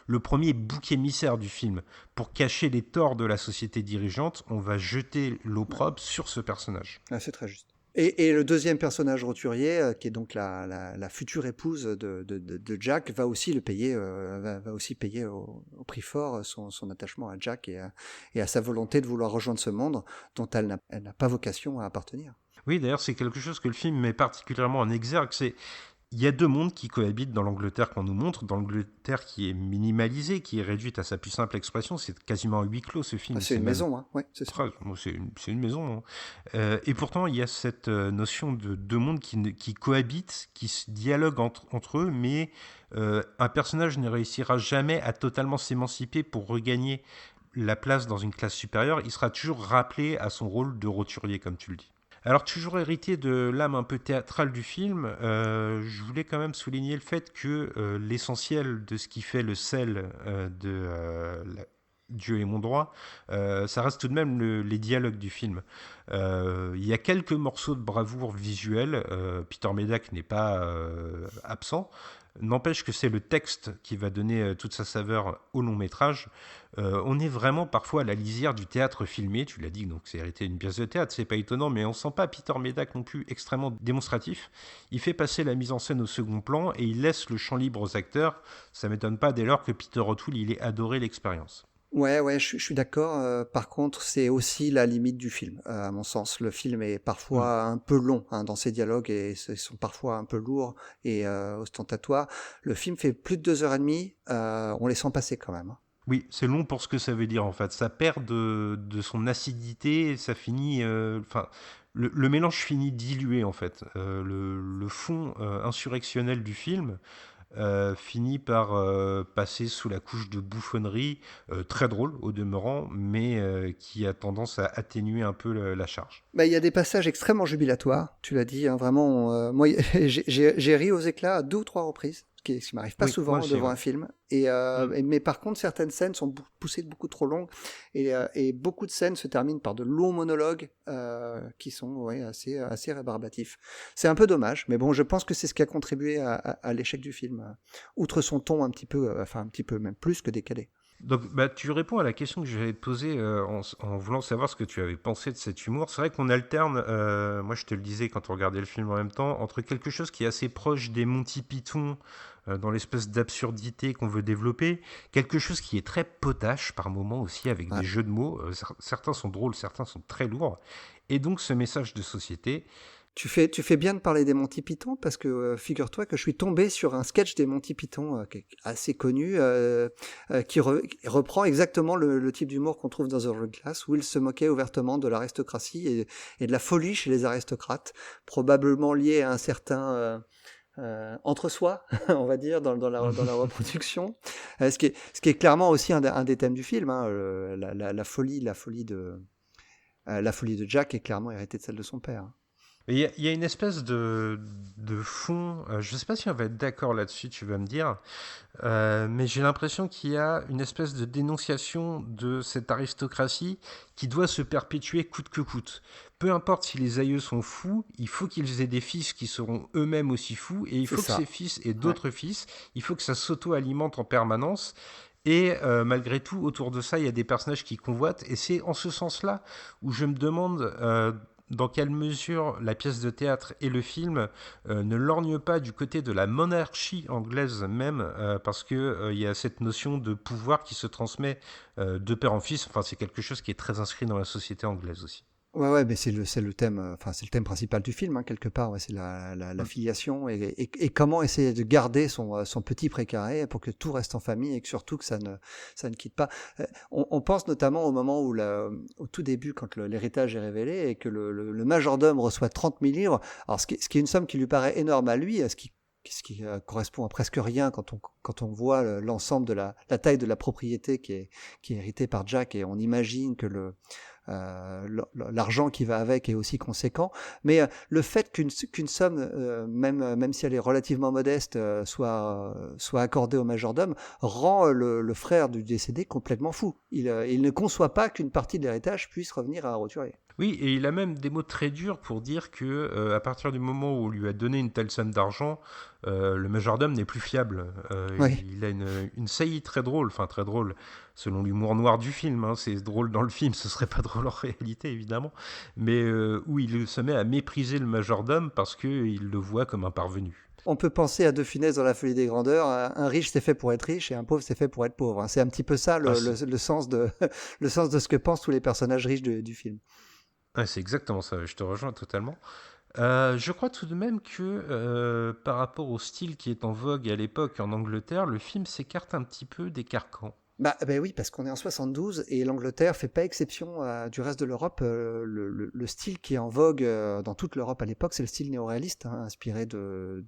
le premier bouc émissaire du film. Pour cacher les torts de la société dirigeante, on va jeter Ouais. l'opprobre sur ce personnage. Ah, c'est très juste. Et le deuxième personnage roturier, qui est donc la future épouse de Jack, va aussi le payer, va aussi payer au prix fort son attachement à Jack et à sa volonté de vouloir rejoindre ce monde dont elle n'a pas vocation à appartenir. Oui, d'ailleurs, c'est quelque chose que le film met particulièrement en exergue, c'est il y a deux mondes qui cohabitent dans l'Angleterre qu'on nous montre, dans l'Angleterre qui est minimalisée, qui est réduite à sa plus simple expression, c'est quasiment un huis clos ce Ah, film, c'est c'est une même maison, hein. Ouais, c'est ça. bon, c'est une maison, hein. Et pourtant, il y a cette notion de deux mondes qui cohabitent, qui se dialoguent entre eux, mais un personnage ne réussira jamais à totalement s'émanciper pour regagner la place dans une classe supérieure. Il sera toujours rappelé à son rôle de roturier, comme tu le dis. Alors, toujours hérité de l'âme un peu théâtrale du film, je voulais quand même souligner le fait que l'essentiel de ce qui fait le sel Dieu est mon droit, ça reste tout de même les dialogues du film. Il y a quelques morceaux de bravoure visuelle, Peter Medak n'est pas absent, n'empêche que c'est le texte qui va donner toute sa saveur au long métrage. On est vraiment parfois à la lisière du théâtre filmé, tu l'as dit, donc c'est hérité d'une pièce de théâtre, c'est pas étonnant, mais on sent pas Peter Medak non plus extrêmement démonstratif. Il fait passer la mise en scène au second plan et il laisse le champ libre aux acteurs. Ça m'étonne pas dès lors que Peter O'Toole, il ait adoré l'expérience. Ouais, ouais, je suis d'accord. Par contre, c'est aussi la limite du film, à mon sens. Le film est Hmm. parfois un peu long hein, dans ses dialogues et ils sont parfois un peu lourds et ostentatoires. Le film fait plus de 2 heures et demie. On les sent passer quand même, hein. Oui, c'est long pour ce que ça veut dire en fait. Ça perd de son acidité, et ça finit. Enfin, le mélange finit dilué en fait. Le fond insurrectionnel du film finit par passer sous la couche de bouffonnerie, très drôle au demeurant, mais qui a tendance à atténuer un peu la charge. Bah, il y a des passages extrêmement jubilatoires, tu l'as dit, hein, vraiment. Moi, j'ai ri aux éclats à 2 ou 3 reprises, ce qui m'arrive pas Oui, moi souvent aussi, devant ouais. un film. Mm. Mais par contre, certaines scènes sont poussées de beaucoup trop longues et beaucoup de scènes se terminent par de longs monologues qui sont ouais, assez rébarbatifs. C'est un peu dommage, mais bon, je pense que c'est ce qui a contribué à l'échec du film, outre son ton un petit peu, enfin un petit peu même plus que décalé. Donc, bah, tu réponds à la question que j'allais te poser en voulant savoir ce que tu avais pensé de cet humour. C'est vrai qu'on alterne, moi je te le disais quand on regardait le film en même temps, entre quelque chose qui est assez proche des Monty Python, dans l'espèce d'absurdité qu'on veut développer, quelque chose qui est très potache par moments aussi, avec Ouais. des jeux de mots. Certains sont drôles, certains sont très lourds. Et donc ce message de société, Tu fais bien de parler des Monty Python parce que figure-toi que je suis tombé sur un sketch des Monty Python qui est assez connu qui reprend exactement le type d'humour qu'on trouve dans The Working Class où ils se moquaient ouvertement de l'aristocratie et de la folie chez les aristocrates, probablement lié à un certain entre-soi, on va dire, dans la reproduction. Ce qui est clairement aussi un des thèmes du film. Hein, la folie de Jack est clairement héritée de celle de son père, hein. il y a une espèce de fond, je ne sais pas si on va être d'accord là-dessus, tu vas me dire, mais j'ai l'impression qu'il y a une espèce de dénonciation de cette aristocratie qui doit se perpétuer coûte que coûte. Peu importe si les aïeux sont fous, il faut qu'ils aient des fils qui seront eux-mêmes aussi fous, et il C'est faut que ces ça. fils aient Ouais. d'autres fils, il faut que ça s'auto-alimente en permanence. Et malgré tout, autour de ça, il y a des personnages qui convoitent. Et c'est en ce sens-là où je me demande dans quelle mesure la pièce de théâtre et le film ne lorgnent pas du côté de la monarchie anglaise même, parce qu'il y a cette notion de pouvoir qui se transmet de père en fils. Enfin, c'est quelque chose qui est très inscrit dans la société anglaise aussi. Ouais, mais c'est le thème, enfin c'est le thème principal du film, hein, quelque part. Ouais, c'est la filiation et comment essayer de garder son petit précaré pour que tout reste en famille et que surtout que ça ne quitte pas. On pense notamment au moment où au tout début, quand l'héritage est révélé et que le majordome reçoit 30 000 livres. Alors ce qui est une somme qui lui paraît énorme à lui, ce qui correspond à presque rien quand on voit l'ensemble de la taille de la propriété qui est héritée par Jack, et on imagine que l'argent qui va avec est aussi conséquent, mais le fait qu'une somme, même si elle est relativement modeste, soit accordée au majordome, rend le frère du décédé complètement fou. Il ne conçoit pas qu'une partie de l'héritage puisse revenir à un roturier. Oui, et il a même des mots très durs pour dire que à partir du moment où on lui a donné une telle somme d'argent, le majordome n'est plus fiable. Oui. Il a une saillie très drôle, enfin très drôle, selon l'humour noir du film. Hein, c'est drôle dans le film, ce serait pas drôle en réalité évidemment, mais où il se met à mépriser le majordome parce qu'il le voit comme un parvenu. On peut penser à De Funès dans La Folie des Grandeurs, un riche c'est fait pour être riche et un pauvre c'est fait pour être pauvre. C'est un petit peu ça le sens de le sens de ce que pensent tous les personnages riches du film. Ouais, c'est exactement ça, je te rejoins totalement. Je crois tout de même que par rapport au style qui est en vogue à l'époque en Angleterre, le film s'écarte un petit peu des carcans. Ben oui, parce qu'on est en 72 et l'Angleterre fait pas exception du reste de l'Europe. Le style qui est en vogue dans toute l'Europe à l'époque, c'est le style néoréaliste, hein, inspiré de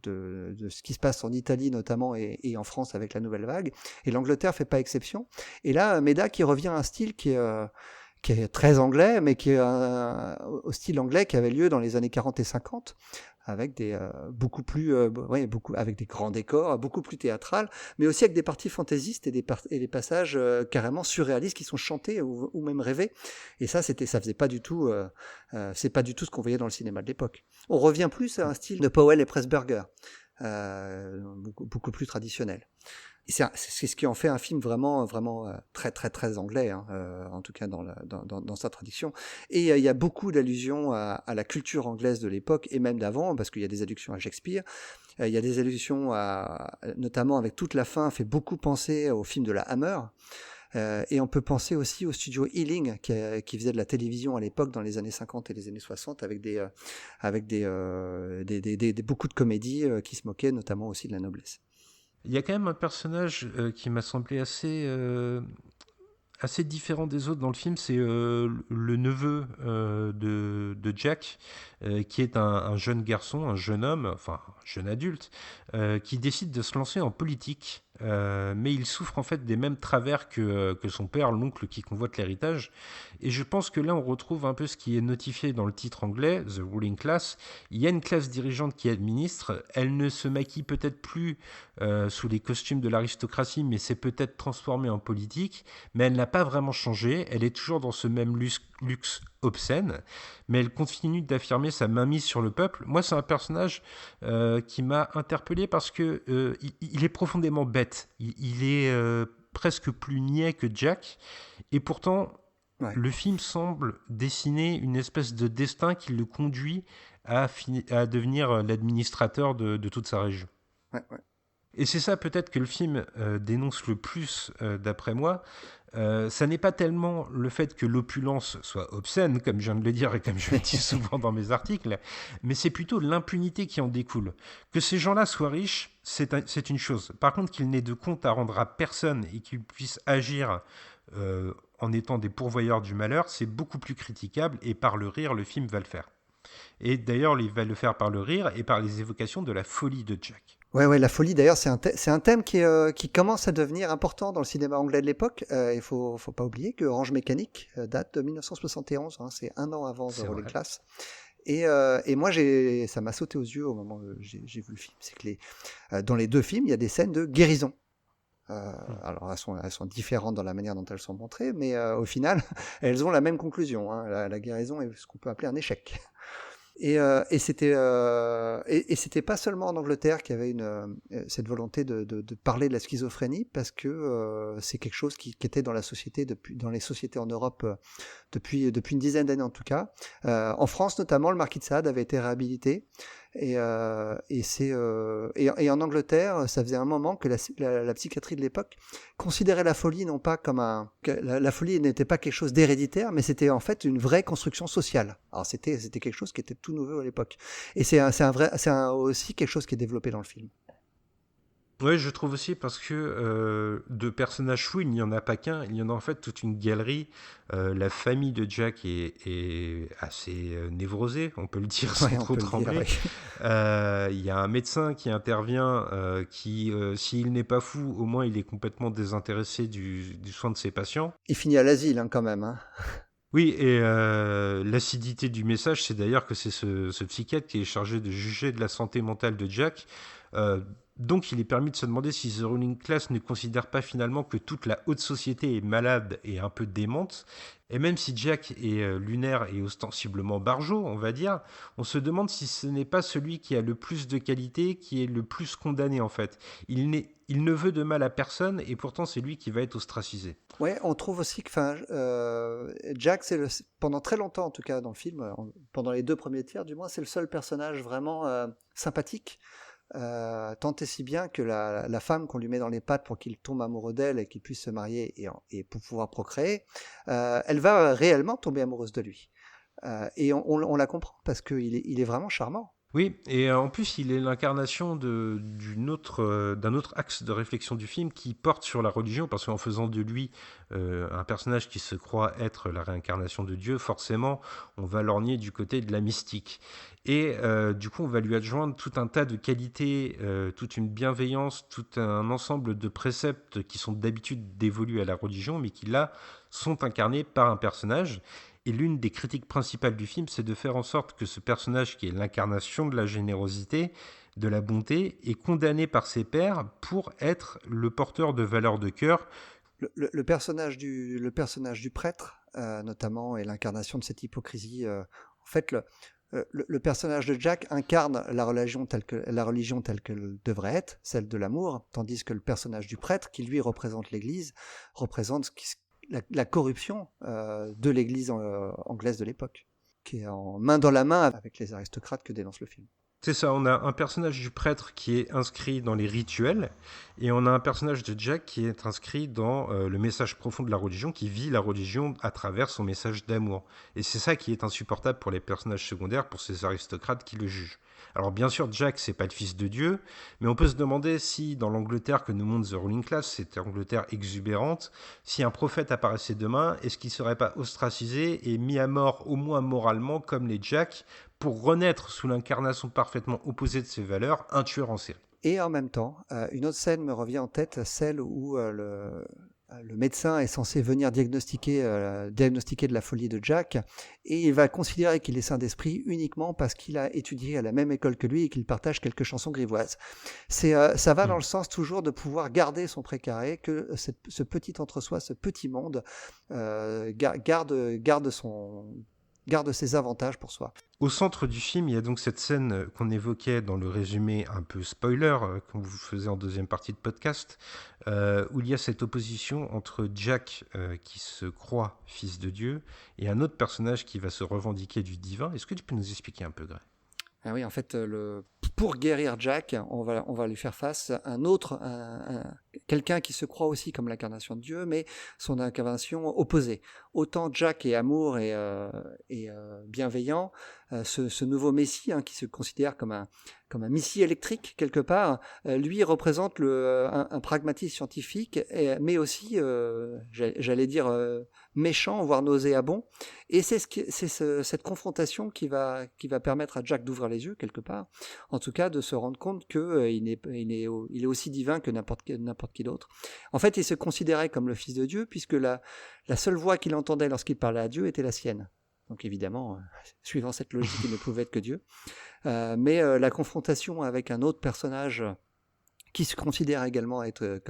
ce qui se passe en Italie notamment et en France avec la Nouvelle Vague. Et l'Angleterre fait pas exception. Et là, Médac qui revient à un style qui est très anglais, mais qui est au style anglais qui avait lieu dans les années 40 et 50, avec avec des grands décors, beaucoup plus théâtral, mais aussi avec des parties fantaisistes et des passages carrément surréalistes qui sont chantés ou même rêvés. Et ça faisait pas du tout, c'est pas du tout ce qu'on voyait dans le cinéma de l'époque. On revient plus à un style de Powell et Pressburger, beaucoup plus traditionnel. Et c'est ce qui en fait un film vraiment très très très anglais, hein, en tout cas dans sa tradition. Et il y a beaucoup d'allusions à la culture anglaise de l'époque et même d'avant, parce qu'il y a des allusions à Shakespeare. Il y a des allusions notamment avec toute la fin, fait beaucoup penser au film de la Hammer. Et on peut penser aussi au studio Ealing qui faisait de la télévision à l'époque dans les années 50 et les années 60 avec beaucoup de comédies qui se moquaient notamment aussi de la noblesse. Il y a quand même un personnage qui m'a semblé assez différent des autres dans le film, c'est le neveu de Jack, qui est un jeune garçon, un jeune homme, enfin un jeune adulte, qui décide de se lancer en politique. Mais il souffre en fait des mêmes travers que son père, l'oncle qui convoite l'héritage. Et je pense que là, on retrouve un peu ce qui est notifié dans le titre anglais, The Ruling Class. Il y a une classe dirigeante qui administre. Elle ne se maquille peut-être plus sous les costumes de l'aristocratie, mais c'est peut-être transformée en politique. Mais elle n'a pas vraiment changé. Elle est toujours dans ce même luxe obscène, mais elle continue d'affirmer sa mainmise sur le peuple. Moi, c'est un personnage qui m'a interpellé parce que il est profondément bête. Il est presque plus niais que Jack, et pourtant, le film semble dessiner une espèce de destin qui le conduit à devenir l'administrateur de toute sa région. Ouais. Et c'est ça peut-être que le film dénonce le plus, d'après moi. Ça n'est pas tellement le fait que l'opulence soit obscène, comme je viens de le dire et comme je le dis souvent dans mes articles, mais c'est plutôt l'impunité qui en découle. Que ces gens-là soient riches, c'est une chose. Par contre, qu'ils n'aient de compte à rendre à personne et qu'ils puissent agir en étant des pourvoyeurs du malheur, c'est beaucoup plus critiquable, et par le rire, le film va le faire. Et d'ailleurs, il va le faire par le rire et par les évocations de la folie de Jack. Ouais, la folie d'ailleurs, c'est un thème qui commence à devenir important dans le cinéma anglais de l'époque. Il faut pas oublier que Orange Mécanique date de 1971, hein, c'est un an avant The Ruling Class. Et moi, ça m'a sauté aux yeux au moment où j'ai vu le film. C'est que dans les deux films, il y a des scènes de guérison. Alors elles sont différentes dans la manière dont elles sont montrées, mais au final, elles ont la même conclusion. Hein. La guérison est ce qu'on peut appeler un échec. Et c'était pas seulement en Angleterre qu'il y avait cette volonté de parler de la schizophrénie, parce que c'est quelque chose qui était dans la société dans les sociétés en Europe depuis une dizaine d'années en tout cas. En France notamment, le marquis de Sade avait été réhabilité Et en Angleterre, ça faisait un moment que la psychiatrie de l'époque considérait la folie non pas comme la folie n'était pas quelque chose d'héréditaire, mais c'était en fait une vraie construction sociale. Alors c'était quelque chose qui était tout nouveau à l'époque. Et c'est aussi quelque chose qui est développé dans le film. Ouais, je trouve aussi parce que de personnages fous, il n'y en a pas qu'un, il y en a en fait toute une galerie. La famille de Jack est assez névrosée, on peut le dire sans Ouais, on trop peut le dire, trembler. ouais. Il y a un médecin qui intervient, s'il n'est pas fou, au moins il est complètement désintéressé du soin de ses patients. Il finit à l'asile quand même. Hein. Oui, et l'acidité du message, c'est d'ailleurs que c'est ce psychiatre qui est chargé de juger de la santé mentale de Jack. Euh, donc il est permis de se demander si The Ruling Class ne considère pas finalement que toute la haute société est malade et un peu démente. Et même si Jack est lunaire et ostensiblement barjot, on va dire, on se demande si ce n'est pas celui qui a le plus de qualité qui est le plus condamné en fait. Il ne veut de mal à personne et pourtant c'est lui qui va être ostracisé. Ouais, on trouve aussi que Jack, pendant très longtemps en tout cas dans le film, pendant les 2 premiers tiers du moins, c'est le seul personnage vraiment sympathique. Tant et si bien que la femme qu'on lui met dans les pattes pour qu'il tombe amoureux d'elle et qu'il puisse se marier et pour pouvoir procréer, elle va réellement tomber amoureuse de lui. Et on la comprend parce qu'il est vraiment charmant. Oui, et en plus, il est l'incarnation d'un autre axe de réflexion du film qui porte sur la religion, parce qu'en faisant de lui un personnage qui se croit être la réincarnation de Dieu, forcément, on va lorgner du côté de la mystique. Et du coup, on va lui adjoindre tout un tas de qualités, toute une bienveillance, tout un ensemble de préceptes qui sont d'habitude dévolus à la religion, mais qui là sont incarnés par un personnage. Et l'une des critiques principales du film, c'est de faire en sorte que ce personnage, qui est l'incarnation de la générosité, de la bonté, est condamné par ses pairs pour être le porteur de valeurs de cœur. Le personnage du prêtre, notamment, est l'incarnation de cette hypocrisie. En fait, le personnage de Jack incarne la religion telle qu'elle devrait être, celle de l'amour, tandis que le personnage du prêtre, qui lui représente l'Église, représente la corruption de l'Église anglaise de l'époque, qui est en main dans la main avec les aristocrates que dénonce le film. C'est ça, on a un personnage du prêtre qui est inscrit dans les rituels, et on a un personnage de Jack qui est inscrit dans le message profond de la religion, qui vit la religion à travers son message d'amour. Et c'est ça qui est insupportable pour les personnages secondaires, pour ces aristocrates qui le jugent. Alors bien sûr, Jack, c'est pas le fils de Dieu, mais on peut se demander si, dans l'Angleterre que nous montre The Ruling Class, cette Angleterre exubérante, si un prophète apparaissait demain, est-ce qu'il serait pas ostracisé et mis à mort, au moins moralement, comme les Jack, pour renaître sous l'incarnation parfaitement opposée de ses valeurs, un tueur en série. Et en même temps, une autre scène me revient en tête, celle où le médecin est censé venir diagnostiquer de la folie de Jack, et il va considérer qu'il est saint d'esprit uniquement parce qu'il a étudié à la même école que lui et qu'il partage quelques chansons grivoises. Ça va dans le sens toujours de pouvoir garder son précaré, que ce petit entre-soi, ce petit monde, garde ses avantages pour soi. Au centre du film, il y a donc cette scène qu'on évoquait dans le résumé un peu spoiler qu'on vous faisait en deuxième partie de podcast, où il y a cette opposition entre Jack qui se croit fils de Dieu et un autre personnage qui va se revendiquer du divin. Est-ce que tu peux nous expliquer un peu, Gray ? Ah oui, en fait, pour guérir Jack, on va lui faire face un autre, quelqu'un qui se croit aussi comme l'incarnation de Dieu, mais son incarnation opposée. Autant Jack est amour et bienveillant, ce nouveau Messie qui se considère comme un Messie électrique quelque part, lui représente un pragmatisme scientifique, mais aussi, j'allais dire, méchant, voire nauséabond. Et c'est cette confrontation qui va permettre à Jack d'ouvrir les yeux quelque part, en tout cas de se rendre compte qu'il est aussi divin que n'importe qui d'autre. En fait, il se considérait comme le fils de Dieu, puisque la seule voix qu'il entendait lorsqu'il parlait à Dieu était la sienne. Donc évidemment, suivant cette logique, il ne pouvait être que Dieu. Mais la confrontation avec un autre personnage qui se considère également être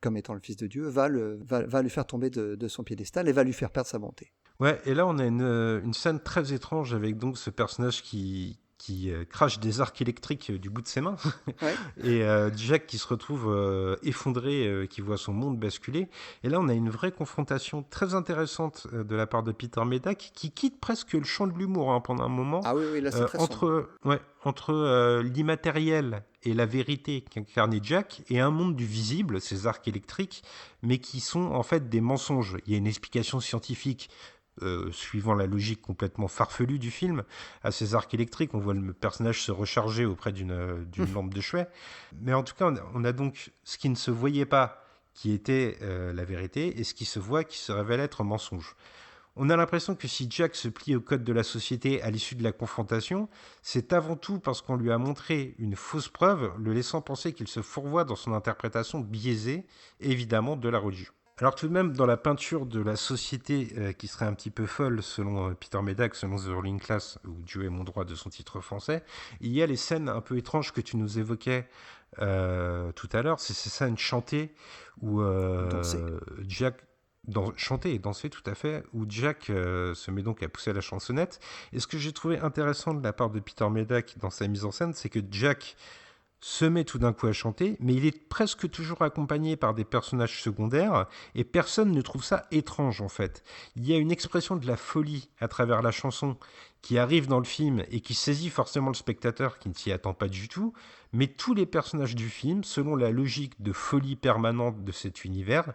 comme étant le fils de Dieu va lui faire tomber de son piédestal et va lui faire perdre sa bonté. Ouais, et là on a une scène très étrange avec donc ce personnage qui qui crache des arcs électriques du bout de ses mains, Ouais. et Jack qui se retrouve effondré, qui voit son monde basculer. Et là, on a une vraie confrontation très intéressante de la part de Peter Medak, qui quitte presque le champ de l'humour hein, pendant un moment, Ah oui, oui, là c'est très sombre. entre l'immatériel et la vérité qu'incarnait Jack, et un monde du visible, ces arcs électriques, mais qui sont en fait des mensonges. Il y a une explication scientifique suivant la logique complètement farfelue du film, à ces arcs électriques. On voit le personnage se recharger auprès d'une lampe de chevet. Mais en tout cas, on a donc ce qui ne se voyait pas, qui était la vérité, et ce qui se voit, qui se révèle être un mensonge. On a l'impression que si Jack se plie au code de la société à l'issue de la confrontation, c'est avant tout parce qu'on lui a montré une fausse preuve, le laissant penser qu'il se fourvoie dans son interprétation biaisée, évidemment, de la religion. Alors tout de même, dans la peinture de la société qui serait un petit peu folle, selon Peter Medak, selon The Ruling Class, ou Dieu est mon droit de son titre français, il y a les scènes un peu étranges que tu nous évoquais tout à l'heure, c'est ces scènes chantées où Jack... chanter et danser tout à fait, où Jack se met donc à pousser la chansonnette. Et ce que j'ai trouvé intéressant de la part de Peter Medak dans sa mise en scène, c'est que Jack se met tout d'un coup à chanter, mais il est presque toujours accompagné par des personnages secondaires, et personne ne trouve ça étrange en fait. Il y a une expression de la folie à travers la chanson qui arrive dans le film et qui saisit forcément le spectateur qui ne s'y attend pas du tout, mais tous les personnages du film, selon la logique de folie permanente de cet univers,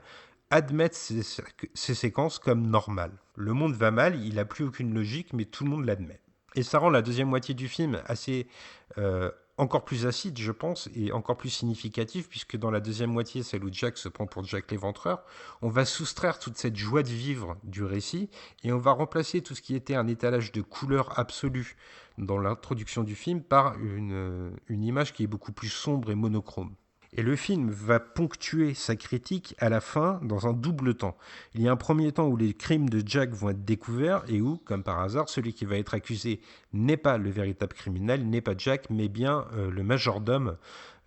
admettent ces séquences comme normales. Le monde va mal, il n'a plus aucune logique, mais tout le monde l'admet. Et ça rend la deuxième moitié du film assez encore plus acide, je pense, et encore plus significative, puisque dans la deuxième moitié, celle où Jack se prend pour Jack l'Éventreur, on va soustraire toute cette joie de vivre du récit, et on va remplacer tout ce qui était un étalage de couleurs absolues dans l'introduction du film par une image qui est beaucoup plus sombre et monochrome. Et le film va ponctuer sa critique à la fin dans un double temps. Il y a un premier temps où les crimes de Jack vont être découverts et où, comme par hasard, celui qui va être accusé n'est pas le véritable criminel, n'est pas Jack, mais bien le majordome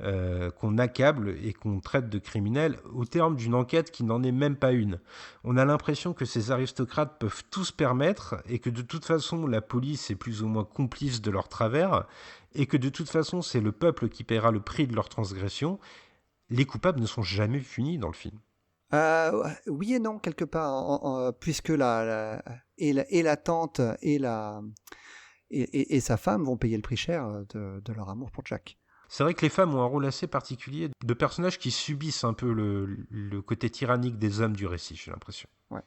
qu'on accable et qu'on traite de criminel au terme d'une enquête qui n'en est même pas une. On a l'impression que ces aristocrates peuvent tout se permettre et que de toute façon la police est plus ou moins complice de leurs travers et que de toute façon c'est le peuple qui paiera le prix de leur transgression. Les coupables ne sont jamais punis dans le film. Oui et non, quelque part, puisque la tante et sa femme vont payer le prix cher de leur amour pour Jack. C'est vrai que les femmes ont un rôle assez particulier de personnages qui subissent un peu le côté tyrannique des hommes du récit, j'ai l'impression. Ouais.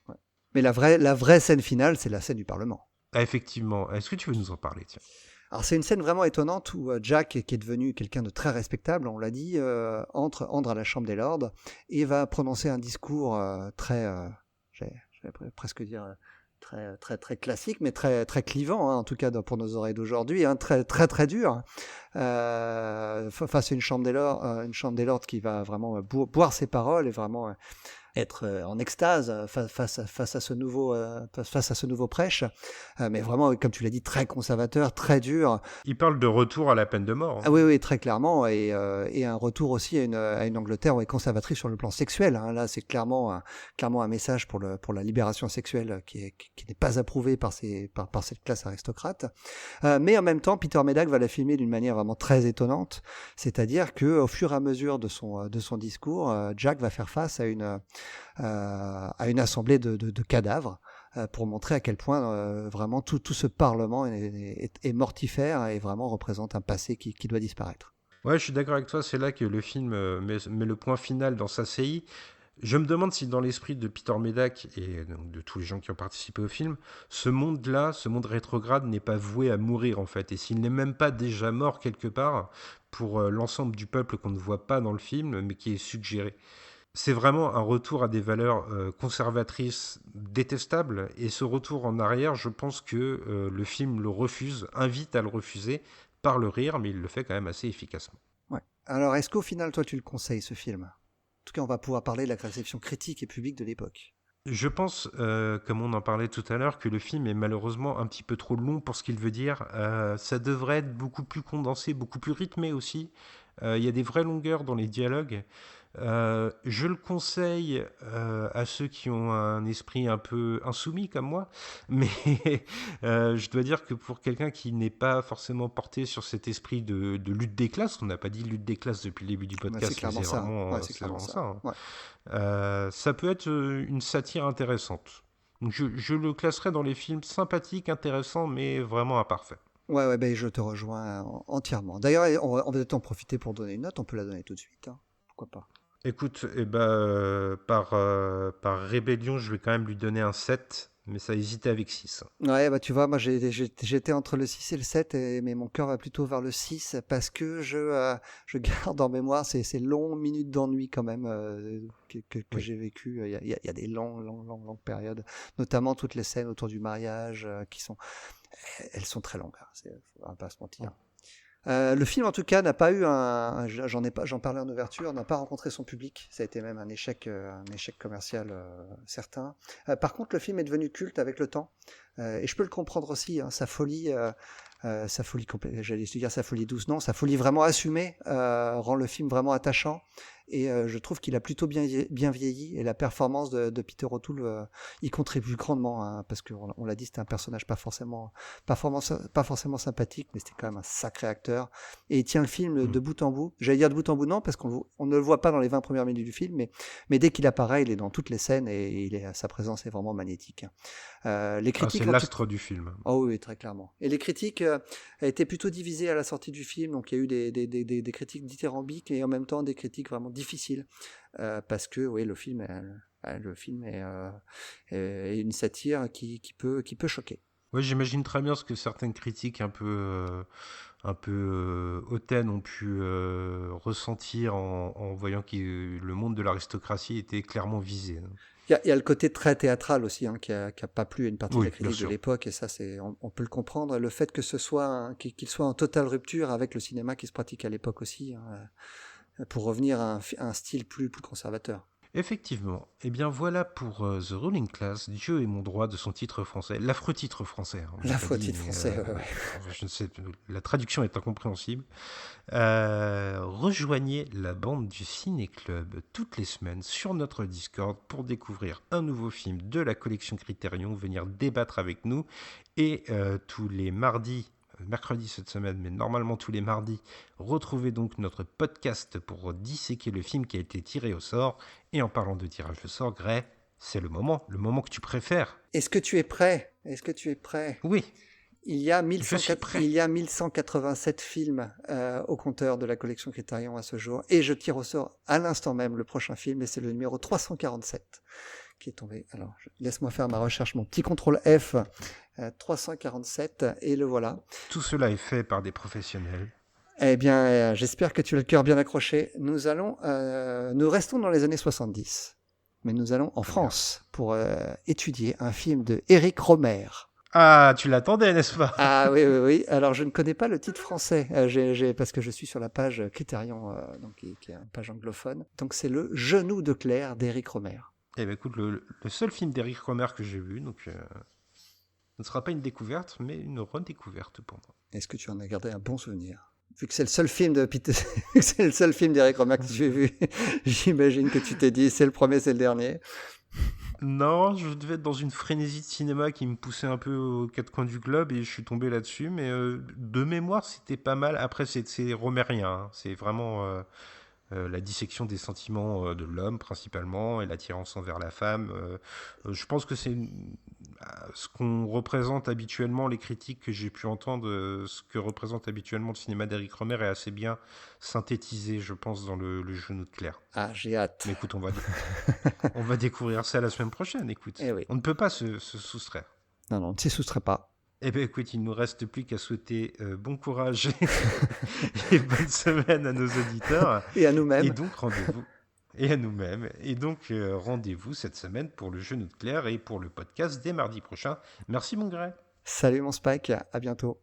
Mais la vraie scène finale, c'est la scène du Parlement. Ah, effectivement. Est-ce que tu veux nous en parler, tiens ? Alors c'est une scène vraiment étonnante où Jack, qui est devenu quelqu'un de très respectable, on l'a dit, entre à la Chambre des Lords et va prononcer un discours très, j'allais presque dire très classique, mais très clivant, hein, en tout cas pour nos oreilles d'aujourd'hui, hein, très dur, face à une Chambre des Lords qui va vraiment boire ses paroles et vraiment être en extase face à ce nouveau prêche, mais vraiment, comme tu l'as dit, très conservateur, très dur. Il parle de retour à la peine de mort. Hein. Ah oui, très clairement, et un retour aussi à une Angleterre conservatrice sur le plan sexuel. Hein. Là, c'est clairement un message pour la libération sexuelle qui n'est pas approuvé par cette classe aristocrate. Mais en même temps, Peter Medak va la filmer d'une manière vraiment très étonnante, c'est-à-dire que au fur et à mesure de son discours, Jack va faire face à une assemblée de cadavres pour montrer à quel point vraiment tout ce Parlement est mortifère et vraiment représente un passé qui doit disparaître. Ouais, je suis d'accord avec toi, c'est là que le film met le point final dans sa série. Je me demande si dans l'esprit de Peter Medak et donc de tous les gens qui ont participé au film, ce monde-là, ce monde rétrograde n'est pas voué à mourir en fait, et s'il n'est même pas déjà mort quelque part pour l'ensemble du peuple qu'on ne voit pas dans le film, mais qui est suggéré. C'est vraiment un retour à des valeurs conservatrices détestables, et ce retour en arrière, je pense que le film le refuse, invite à le refuser par le rire, mais il le fait quand même assez efficacement. Ouais. Alors, est-ce qu'au final, toi, tu le conseilles, ce film ? En tout cas, on va pouvoir parler de la réception critique et publique de l'époque. Je pense, comme on en parlait tout à l'heure, que le film est malheureusement un petit peu trop long pour ce qu'il veut dire. Ça devrait être beaucoup plus condensé, beaucoup plus rythmé aussi. Il y a des vraies longueurs dans les dialogues. Je le conseille à ceux qui ont un esprit un peu insoumis comme moi, mais je dois dire que pour quelqu'un qui n'est pas forcément porté sur cet esprit de lutte des classes, on n'a pas dit lutte des classes depuis le début du C'est podcast, mais clairement c'est ça. vraiment, Ouais, c'est c'est clairement vraiment ça. ça, hein. Ouais. Ça peut être une satire intéressante. Donc je le classerais dans les films sympathiques, intéressants, mais vraiment imparfaits. Ouais, ben, je te rejoins entièrement. D'ailleurs, on va peut-être en profiter pour donner une note. On peut la donner tout de suite, hein. Pourquoi pas? Écoute, par rébellion, je vais quand même lui donner un 7, mais ça hésitait avec 6. Ouais, bah tu vois, moi j'étais entre le 6 et le 7, mais mon cœur va plutôt vers le 6 parce que je garde en mémoire ces longues minutes d'ennui quand même que Oui. j'ai vécu. Il y a des longues périodes, notamment toutes les scènes autour du mariage elles sont très longues, hein, faut pas se mentir. Le film, en tout cas, n'a pas eu j'en parlais en ouverture, n'a pas rencontré son public. Ça a été même un échec commercial certain. Par contre, le film est devenu culte avec le temps, et je peux le comprendre aussi. Hein, sa folie j'allais te dire sa folie douce, non, sa folie vraiment assumée rend le film vraiment attachant. Et je trouve qu'il a plutôt bien vieilli, et la performance de Peter O'Toole y contribue grandement, hein, parce qu'on l'a dit, c'était un personnage pas forcément sympathique, mais c'était quand même un sacré acteur, et il tient le film de bout en bout. J'allais dire de bout en bout, non, parce qu'on ne le voit pas dans les 20 premières minutes du film, mais dès qu'il apparaît, il est dans toutes les scènes, et sa présence est vraiment magnétique. Les critiques, c'est l'astre du film. Oh oui, très clairement. Et les critiques étaient plutôt divisées à la sortie du film, donc il y a eu des critiques dithyrambiques et en même temps des critiques vraiment difficiles, parce que oui, le film est une satire qui peut choquer. Ouais, j'imagine très bien ce que certaines critiques un peu hautaines ont pu ressentir en voyant que le monde de l'aristocratie était clairement visé. Il y a le côté très théâtral aussi, hein, qui a pas plu à une partie de Oui, la bien critique de sûr. l'époque, et ça, on peut le comprendre. Le fait que qu'il soit en totale rupture avec le cinéma qui se pratique à l'époque aussi, hein, pour revenir à un style plus conservateur. Effectivement. Eh bien voilà pour The Ruling Class, Dieu est mon droit de son titre français. L'affreux titre français. Hein, L'affreux titre français, ouais. Je ne sais, la traduction est incompréhensible. Rejoignez la bande du Ciné Club toutes les semaines sur notre Discord pour découvrir un nouveau film de la collection Criterion, venir débattre avec nous, et tous les mardis, mercredi cette semaine, mais normalement tous les mardis, retrouvez donc notre podcast pour disséquer le film qui a été tiré au sort. Et en parlant de tirage au sort, Gray, c'est le moment que tu préfères. Est-ce que tu es prêt? Oui. Il y a Je suis prêt. 1187 films au compteur de la collection Criterion à ce jour, et je tire au sort à l'instant même le prochain film, et c'est le numéro 347 qui est tombé. Alors, laisse-moi faire ma recherche, mon petit contrôle F, 347, et le voilà. Tout cela est fait par des professionnels. Eh bien, j'espère que tu as le cœur bien accroché. Nous restons dans les années 70, mais nous allons en France pour étudier un film de Éric Rohmer. Ah, tu l'attendais, n'est-ce pas? Ah oui. Alors, je ne connais pas le titre français, parce que je suis sur la page Criterion, donc, qui est une page anglophone. Donc, c'est Le Genou de Claire d'Éric Rohmer. Eh bien, écoute, le seul film d'Éric Rohmer que j'ai vu, donc ce ne sera pas une découverte, mais une redécouverte pour moi. Est-ce que tu en as gardé un bon souvenir? Vu que c'est le seul film c'est le seul film d'Éric Rohmer que j'ai vu, j'imagine que tu t'es dit, c'est le premier, c'est le dernier. Non, je devais être dans une frénésie de cinéma qui me poussait un peu aux quatre coins du globe et je suis tombé là-dessus, mais de mémoire, c'était pas mal. Après, c'est romérien, hein. C'est vraiment la dissection des sentiments de l'homme principalement et l'attirance envers la femme. Je pense que c'est ce qu'on représente habituellement, les critiques que j'ai pu entendre, ce que représente habituellement le cinéma d'Éric Rohmer est assez bien synthétisé, je pense, dans le Genou de Claire. Ah, j'ai hâte. Mais écoute, on va découvrir ça la semaine prochaine, écoute. Eh oui. On ne peut pas se soustraire. Non, on ne s'y soustrait pas. Eh bien, écoute, il ne nous reste plus qu'à souhaiter bon courage et bonne semaine à nos auditeurs. Et à nous-mêmes. Et donc, rendez-vous. Et à nous-mêmes. Et donc, rendez-vous cette semaine pour le Genou de Claire et pour le podcast dès mardi prochain. Merci, mon Grey. Salut, mon Spike. À bientôt.